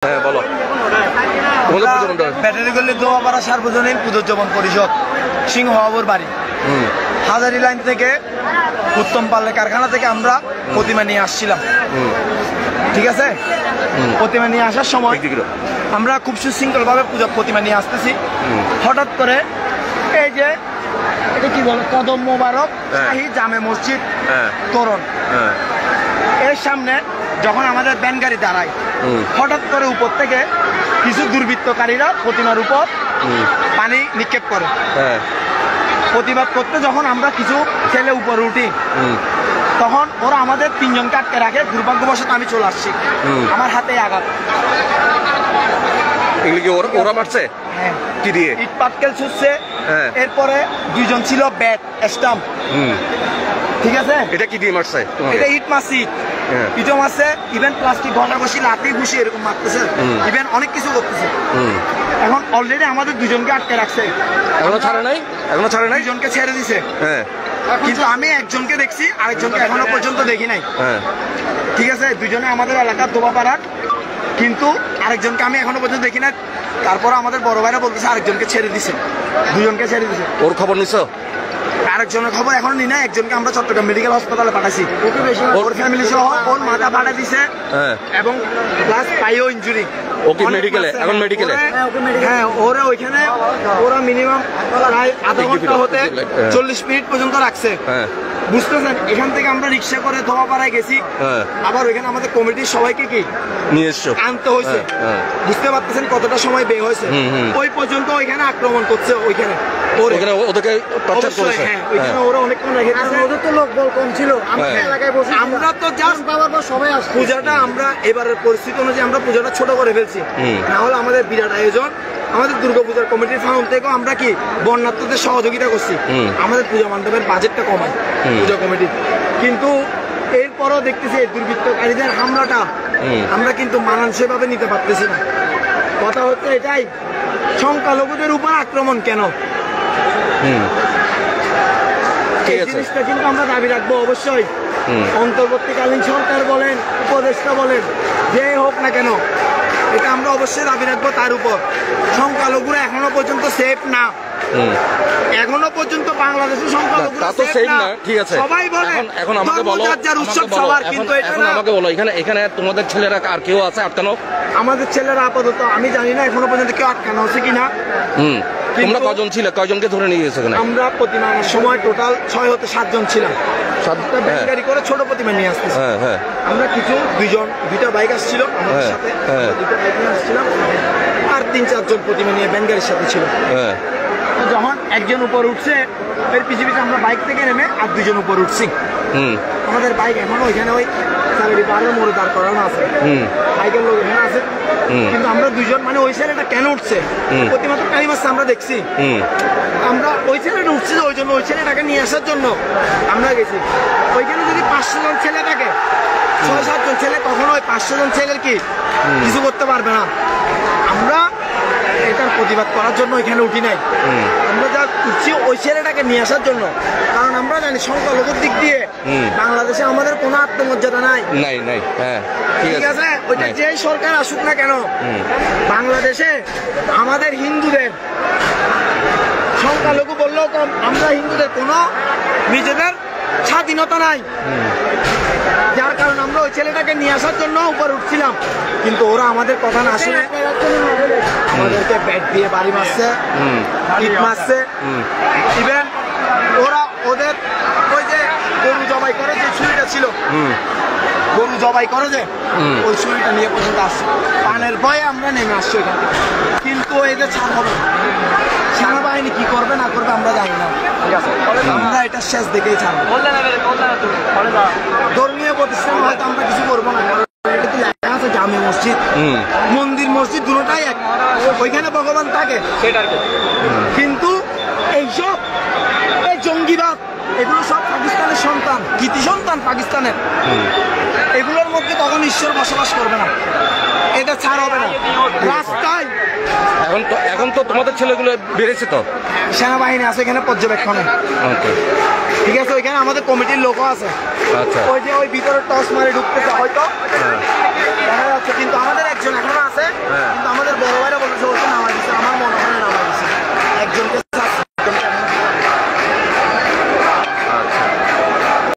হ্যাঁ বলো। ব্যাটারিগল্লি দোয়াপাড়া সার্বজনীন পুজোজ্জীবন পরিষদ সিংহবাবুর বাড়ি হাজারি লাইন থেকে উত্তম পাল্লে কারখানা থেকে আমরা প্রতিমা নিয়ে আসছিলাম। ঠিক আছে, প্রতিমা নিয়ে আসার সময় আমরা খুব সুশৃঙ্খল ভাবে প্রতিমা নিয়ে আসতেছি। হঠাৎ করে এই যে এটা কি বলে কদম মোবারক শাহী জামে মসজিদ তোরণ এর সামনে যখন আমাদের ভ্যান গাড়ি দাঁড়ায়, হঠাৎ করে উপর থেকে কিছু দুর্বৃত্তকারীরা প্রতিমার উপর পানি নিক্ষেপ করে। প্রতিবাদ করতে যখন আমরা কিছু ছেলে উপরে উঠি, তখন ওরা আমাদের তিনজনকে আটকে রাখে। দুর্ভাগ্যবশত আমি চলে আসছি, আমার হাতে আঘাত। ওরা মারছে কি দিয়ে? ইট পাটকেল ছুটছে। এরপরে দুইজন ছিল ব্যাট স্টাম্প। ঠিক আছে, এটা কি দিয়ে মারছে? এটা ইট মারছি, ইটও মারছে, ইভেন প্লাস্টিক ঘন্টা ঘষি লাঠি ঘুষি এরকম মারতেছে, ইভেন অনেক কিছু করতেছে। এখন অলরেডি আমাদের দুজনকে আটকে রাখছে। এখনো ছাড়ে নাই? দুজনকে ছেড়ে দিছে, কিন্তু আমি একজনকে দেখছি, আরেকজনকে এখনো পর্যন্ত দেখি নাই। ঠিক আছে, দুজনে আমাদের এলাকার দোবাপাড়ার, কিন্তু আরেকজনকে আমি এখনো পর্যন্ত দেখি না। তারপর আমাদের বড় ভাইরা বলতেছে আরেকজনকে ছেড়ে দিছে, দুজনকে ছেড়ে দিছে। ওর খবর নিছো? আরেকজনের খবর এখনো নি না। একজনকে আমরা চট্টগ্রাম মেডিকেল হাসপাতালে পাঠাইছি, ওর ফ্যামিলি সহ। ওর মাথা ফাটা দিছে এবং প্লাস পাইও ইনজুরি। ওকে মেডিকেলে? এখন মেডিকেলে? হ্যাঁ, ওরা ওইখানে ওরা মিনিমাম প্রায় আধা ঘন্টা হতে 40 মিনিট পর্যন্ত রাখছে। বুঝতেছেন, এখান থেকে আমরা রিক্সা করে দোয়াপাড়ায় গেছি, আবার ওইখানে আমাদের কমিটির সবাইকে কি নিয়ে এসছো আনতে হয়েছে। বুঝতে পারতেছেন কতটা সময় ব্যয় হয়েছে। ওই পর্যন্ত ওইখানে আক্রমণ করছে, ওইখানে ওদেরকে টর্চার করেছে। ওইখানে ওরা অনেকক্ষণ রেখে দিয়েছে। ওদের তো লোক বল কম ছিল, আমরা তো জাস্ট সবাই আসছে। পূজাটা আমরা এবারের পরিস্থিতি অনুযায়ী আমরা পূজাটা ছোট করে ফেলছি, না হলে আমাদের বিরাট আয়োজন। আমাদের দুর্গাপূজার কমিটির ফান্ড থেকেও আমরা কি বন্যার্থদের সহযোগিতা করছি, আমাদের পূজা মণ্ডপের বাজেটটা কমায় পূজা কমিটি। কিন্তু এরপরও দেখতেছি এই দুর্বৃত্তকারীদের হামলাটা আমরা কিন্তু মানানসইভাবে নিতে পারতেছি না। কথা হচ্ছে এটাই, সংখ্যালঘুদের উপর আক্রমণ কেন? এই জিনিসটা কিন্তু আমরা দাবি রাখবো অবশ্যই। অন্তর্বর্তীকালীন সরকার বলেন, উপদেষ্টা বলেন, যে হোক না কেন, এটা আমরা অবশ্যই দাবি রাখবো তার উপর। সংখ্যালঘুরা এখনো পর্যন্ত সেফ না, এখনো পর্যন্ত বাংলাদেশের সংখ্যালঘুরা সেফ না। ঠিক আছে, সবাই বলে এখন আমাকে বলো, উৎসব সবার, কিন্তু এখন আমাকে বলো এখানে তোমাদের ছেলেরা আর কেউ আছে আটকানো? আমাদের ছেলেরা আপাতত আমি জানি না এখনো পর্যন্ত কেউ আটকানো আছে কিনা। তোমরা কজন ছিল? কয়জনকে ধরে নিয়ে গেছে? আমরা প্রতিমার সময় টোটাল 6 হতে 7 জন ছিলাম। 7টা ব্যান গাড়ি করে ছোট প্রতিমা নিয়ে আসতেছি। আমরা কিছু দুইটা বাইক আসছিল আমাদের সাথে, দুটো বাইক নিয়ে আসছিলাম, আর 3-4 জন প্রতিমা নিয়ে ব্যান গাড়ির সাথে ছিল। যখন একজন উপর উঠছে, এর পিছিয়ে পিছিয়ে আমরা বাইক থেকে নেমে আর 2 জন উপর উঠছি। আমাদের বাইক এখনো ওইখানে ওই সারারি পাহাড়ের মোড়ে দাঁড় করানো আছে, বাইকের লোক এখানে আছে। কিন্তু আমরা 2 জন, মানে ওই ছেলেটা কেন উঠছে, প্রতিমা তো টাইম আসছে আমরা দেখছি, আমরা ওই ছেলেটা উঠছে ওই জন্য, ওই ছেলেটাকে নিয়ে আসার জন্য আমরা গেছি। ওইখানে যদি 500 জন ছেলে থাকে, 6-7 জন ছেলে, কখনো ওই 500 জন ছেলের কি কিছু করতে পারবে না। আমরা এটার প্রতিবাদ করার জন্য এখানে উঠি নাই, আমরা যা উঠছি ওই ছেলেটাকে নিয়ে আসার জন্য। কারণ আমরা জানি সংখ্যালঘুর দিক দিয়ে বাংলাদেশে আমাদের কোনো আত্মমর্যাদা নাই। ঠিক আছে, ওইটা যেই সরকার আসুক না কেন, বাংলাদেশে আমাদের হিন্দুদের সংখ্যালঘু বললেও কম, আমরা হিন্দুদের কোনো নিজেদের স্বাধীনতা নাই। যার কারণে আমরা ওই ছেলেটাকে নিয়ে আসার জন্য উপর উঠছিলাম, কিন্তু ওরা আমাদের কথা না শুনে আমাদেরকে ব্যাট দিয়ে বাড়ি মারছে, ইট মারছে। ইভেন ওরা ওদের ওই যে গরু জবাই করে যে ছুরিটা ছিল, গরু জবাই করে যে ওই ছুরিটা নিয়ে পর্যন্ত আসছে। পানের ভয়ে আমরা নেমে আসছি ওইখান থেকে, কিন্তু এদের ছাড় হবে না। সেনাবাহিনী কি করবে না করবে আমরা জানি না, আমরা এটা শেষ দেখেই ছাড়বো। ধর্মীয় প্রতিষ্ঠান হয়তো আমরা কিছু করবো না, এটা লেখা আছে জামে মসজিদ, মন্দির মসজিদ দুটোটাই এক, ওইখানে ভগবান থাকে। কিন্তু এইসব এই জঙ্গিবাদ, এগুলো সব পাকিস্তানের সন্তান, কৃতি সন্তান পাকিস্তানের। এগুলোর মধ্যে তখন ঈশ্বর বসবাস করবে না, এটা ছাড় হবে না। রাস্তায় এখন তো তোমাদের ছেলেগুলো বেড়েছে, তো সেনাবাহিনী আছে এখানে পর্যবেক্ষণে। ঠিক আছে, ওইখানে আমাদের কমিটির লোকও আছে। আচ্ছা ওই যে ওই ভিতরে টস মারে ঢুকতেছে হয়তো দেখা যাচ্ছে, কিন্তু আমাদের একজন এখনো আছে, কিন্তু আমাদের বড় ভাইরা বলতেছে ওকে নামাই দিচ্ছে, আমার মনে হয় নামাই দিচ্ছে একজনকে।